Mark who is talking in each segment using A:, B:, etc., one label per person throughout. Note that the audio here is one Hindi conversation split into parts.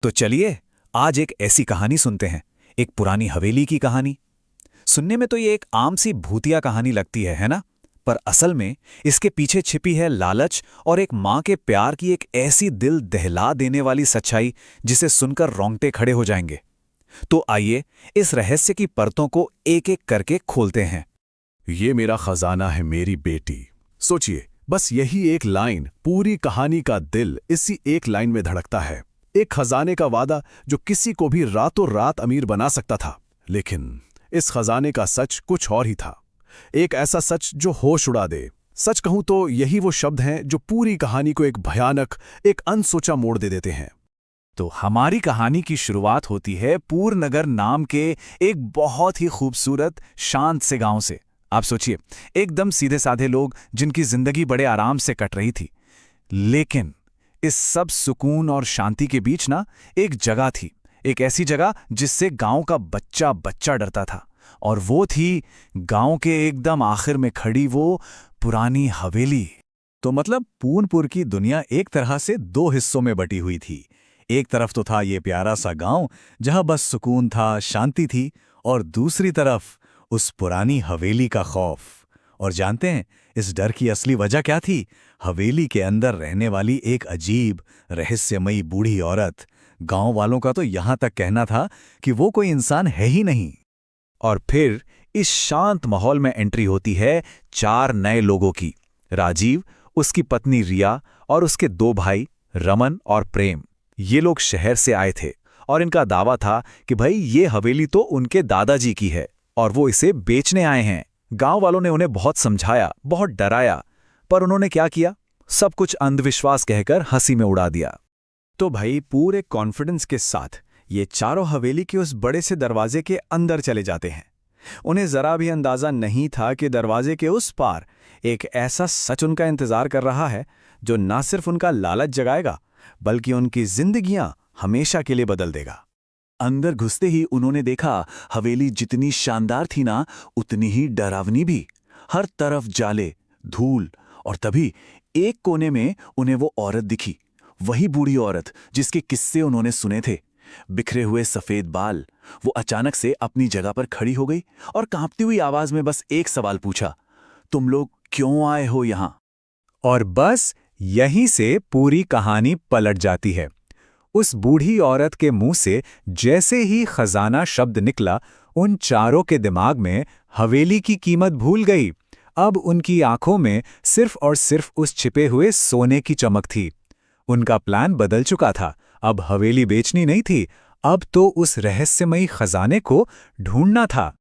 A: तो चलिए आज एक ऐसी कहानी सुनते हैं, एक पुरानी हवेली की कहानी। सुनने में तो ये एक आम सी भूतिया कहानी लगती है ना? पर असल में इसके पीछे छिपी है लालच और एक माँ के प्यार की एक ऐसी दिल दहला देने वाली सच्चाई जिसे सुनकर रोंगटे खड़े हो जाएंगे। तो आइए इस रहस्य की परतों को एक एक करके खोलते हैं।
B: ये मेरा खजाना है मेरी बेटी। सोचिए, बस यही एक लाइन पूरी कहानी का दिल इसी एक लाइन में धड़कता है। एक खजाने का वादा जो किसी को भी रातों रात अमीर बना सकता था। लेकिन इस खजाने का सच कुछ और ही था। एक ऐसा सच जो होश उड़ा दे। सच कहूं तो यही वो शब्द हैं जो पूरी कहानी को एक भयानक, एक अनसोचा मोड़ दे देते हैं।
A: तो हमारी कहानी की शुरुआत होती है पूरनगर नाम के एक बहुत ही खूबसूरत शांत से गांव से। आप सोचिए, एकदम सीधे साधे लोग जिनकी जिंदगी बड़े आराम से कट रही थी। लेकिन इस सब सुकून और शांति के बीच ना एक जगह थी, एक ऐसी जगह जिससे गांव का बच्चा बच्चा डरता था। और वो थी गांव के एकदम आखिर में खड़ी वो पुरानी हवेली। तो मतलब पूनपुर की दुनिया एक तरह से दो हिस्सों में बटी हुई थी। एक तरफ तो था ये प्यारा सा गांव जहां बस सुकून था, शांति थी, और दूसरी तरफ उस पुरानी हवेली का खौफ। और जानते हैं इस डर की असली वजह क्या थी? हवेली के अंदर रहने वाली एक अजीब रहस्यमयी बूढ़ी औरत। गांव वालों का तो यहां तक कहना था कि वो कोई इंसान है ही नहीं। और फिर इस शांत माहौल में एंट्री होती है चार नए लोगों की। राजीव, उसकी पत्नी रिया और उसके दो भाई रमन और प्रेम। ये लोग शहर से आए थे और इनका दावा था कि भाई ये हवेली तो उनके दादाजी की है और वो इसे बेचने आए हैं। गांव वालों ने उन्हें बहुत समझाया, बहुत डराया, पर उन्होंने क्या किया? सब कुछ अंधविश्वास कहकर हंसी में उड़ा दिया। तो भाई पूरे कॉन्फिडेंस के साथ ये चारों हवेली के उस बड़े से दरवाजे के अंदर चले जाते हैं। उन्हें जरा भी अंदाजा नहीं था कि दरवाजे के उस पार एक ऐसा सच उनका इंतजार कर रहा है जो न सिर्फ उनका लालच जगाएगा बल्कि उनकी जिंदगियां हमेशा के लिए बदल देगा। अंदर घुसते ही उन्होंने देखा हवेली जितनी शानदार थी ना, उतनी ही डरावनी भी। हर तरफ जाले, धूल, और तभी एक कोने में उन्हें वो औरत दिखी। वही बूढ़ी औरत जिसके किस्से उन्होंने सुने थे। बिखरे हुए सफेद बाल। वो अचानक से अपनी जगह पर खड़ी हो गई और कांपती हुई आवाज में बस एक सवाल पूछा, तुम लोग क्यों आए हो यहां? और बस यहीं से पूरी कहानी पलट जाती है। उस बूढ़ी औरत के मुंह से जैसे ही खजाना शब्द निकला, उन चारों के दिमाग में हवेली की कीमत भूल गई। अब उनकी आंखों में सिर्फ और सिर्फ उस छिपे हुए सोने की चमक थी। उनका प्लान बदल चुका था। अब हवेली बेचनी नहीं थी, अब तो उस रहस्यमयी खजाने को ढूंढना था।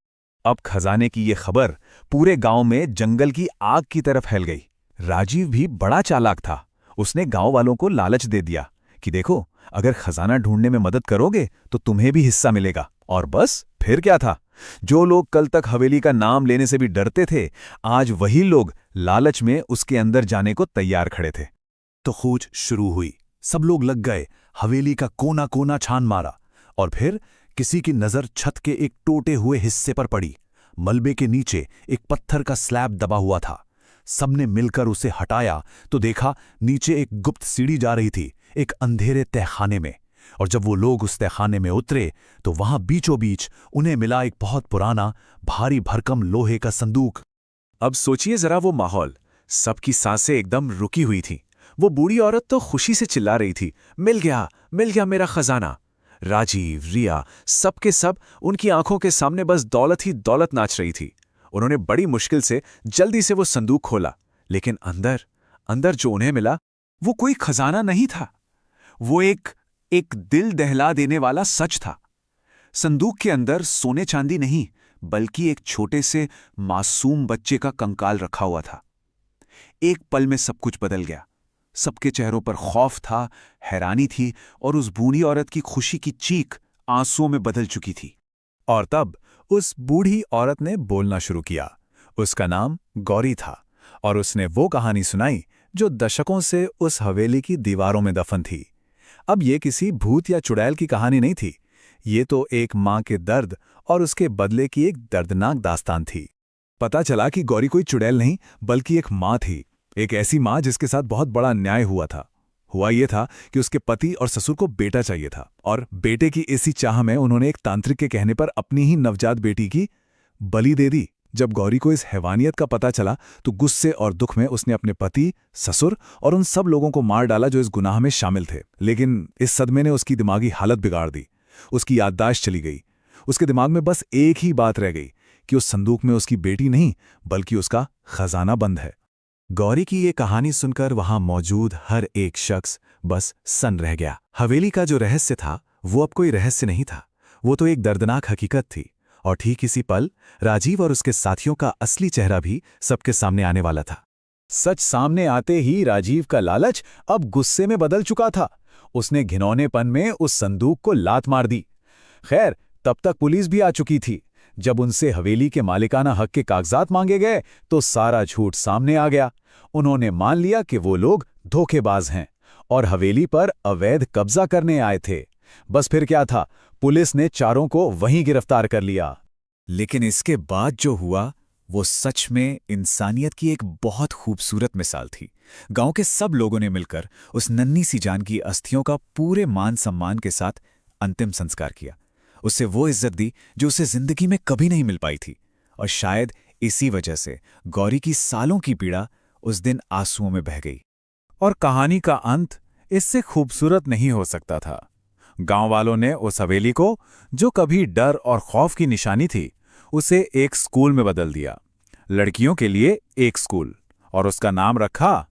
A: अब खजाने की ये खबर पूरे गांव में जंगल की आग की तरह फैल गई। राजीव भी बड़ा चालाक था। उसने गांव वालों को लालच दे दिया कि देखो, अगर खजाना ढूंढने में मदद करोगे तो तुम्हें भी हिस्सा मिलेगा। और बस फिर क्या था? जो लोग कल तक हवेली का नाम लेने से भी डरते थे, आज वही लोग लालच में उसके अंदर जाने को तैयार खड़े थे। तो खोज शुरू हुई। सब लोग लग गए, हवेली का कोना कोना छान मारा। और फिर किसी की नजर छत के एक टूटे हुए हिस्से पर पड़ी। मलबे के नीचे एक पत्थर का स्लैब दबा हुआ था। सबने मिलकर उसे हटाया तो देखा नीचे एक गुप्त सीढ़ी जा रही थी, एक अंधेरे तहखाने में। और जब वो लोग उस तहखाने में उतरे तो वहां बीचों बीच उन्हें मिला एक बहुत पुराना, भारी भरकम लोहे का संदूक। अब सोचिए जरा वो माहौल। सबकी सांसें एकदम रुकी हुई थी। वो बूढ़ी औरत तो खुशी से चिल्ला रही थी, मिल गया मेरा खजाना। राजीव, रिया, सब के सब उनकी आंखों के सामने बस दौलत ही दौलत नाच रही थी। उन्होंने बड़ी मुश्किल से जल्दी से वो संदूक खोला, लेकिन अंदर अंदर जो उन्हें मिला वो कोई खजाना नहीं था। वो एक दिल दहला देने वाला सच था। संदूक के अंदर सोने चांदी नहीं, बल्कि एक छोटे से मासूम बच्चे का कंकाल रखा हुआ था। एक पल में सब कुछ बदल गया। सबके चेहरों पर खौफ था, हैरानी थी, और उस बूढ़ी औरत की खुशी की चीख आंसुओं में बदल चुकी थी। और तब उस बूढ़ी औरत ने बोलना शुरू किया। उसका नाम गौरी था और उसने वो कहानी सुनाई जो दशकों से उस हवेली की दीवारों में दफन थी। अब ये किसी भूत या चुड़ैल की कहानी नहीं थी। ये तो एक माँ के दर्द और उसके बदले की एक दर्दनाक दास्तान थी। पता चला कि गौरी कोई चुड़ैल नहीं, बल्कि एक माँ थी। एक ऐसी माँ जिसके साथ बहुत बड़ा अन्याय हुआ था। हुआ ये था कि उसके पति और ससुर को बेटा चाहिए था, और बेटे की इसी चाह में उन्होंने एक तांत्रिक के कहने पर अपनी ही नवजात बेटी की बलि दे दी। जब गौरी को इस हैवानियत का पता चला तो गुस्से और दुख में उसने अपने पति, ससुर और उन सब लोगों को मार डाला जो इस गुनाह में शामिल थे। लेकिन इस सदमे ने उसकी दिमागी हालत बिगाड़ दी। उसकी याददाश्त चली गई। उसके दिमाग में बस एक ही बात रह गई कि उस संदूक में उसकी बेटी नहीं बल्कि उसका खजाना बंद है। गौरी की ये कहानी सुनकर वहां मौजूद हर एक शख्स बस सन्न रह गया। हवेली का जो रहस्य था वो अब कोई रहस्य नहीं था, वो तो एक दर्दनाक हकीकत थी। और ठीक इसी पल राजीव और उसके साथियों का असली चेहरा भी सबके सामने आने वाला था।
B: सच सामने आते ही राजीव का लालच अब गुस्से में बदल चुका था। उसने घिनौनेपन में उस संदूक को लात मार दी। खैर, तब तक पुलिस भी आ चुकी थी। जब उनसे हवेली के मालिकाना हक के कागजात मांगे गए तो सारा झूठ सामने आ गया। उन्होंने मान लिया कि वो लोग धोखेबाज हैं और हवेली पर अवैध कब्जा करने आए थे। बस फिर क्या था, पुलिस ने चारों को वहीं गिरफ्तार कर लिया।
A: लेकिन इसके बाद जो हुआ वो सच में इंसानियत की एक बहुत खूबसूरत मिसाल थी। गांव के सब लोगों ने मिलकर उस नन्ही सी जान की अस्थियों का पूरे मान सम्मान के साथ अंतिम संस्कार किया। उसे वो इज्जत दी जो उसे जिंदगी में कभी नहीं मिल पाई थी। और शायद इसी वजह से गौरी की सालों की पीड़ा उस दिन आंसुओं में बह गई। और कहानी का अंत इससे खूबसूरत नहीं हो सकता था। गांव वालों ने उस हवेली को, जो कभी डर और खौफ की निशानी थी, उसे एक स्कूल में बदल दिया। लड़कियों के लिए एक स्कूल, और उसका नाम रखा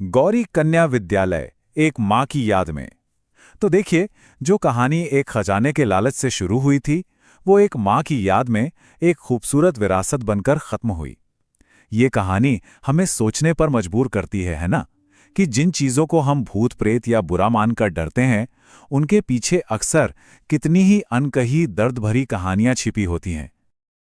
A: गौरी कन्या विद्यालय, एक मां की याद में। तो देखिए, जो कहानी एक खजाने के लालच से शुरू हुई थी वो एक मां की याद में एक खूबसूरत विरासत बनकर खत्म हुई। ये कहानी हमें सोचने पर मजबूर करती है ना, कि जिन चीजों को हम भूत प्रेत या बुरा मानकर डरते हैं उनके पीछे अक्सर कितनी ही अनकही दर्द भरी कहानियां छिपी होती हैं।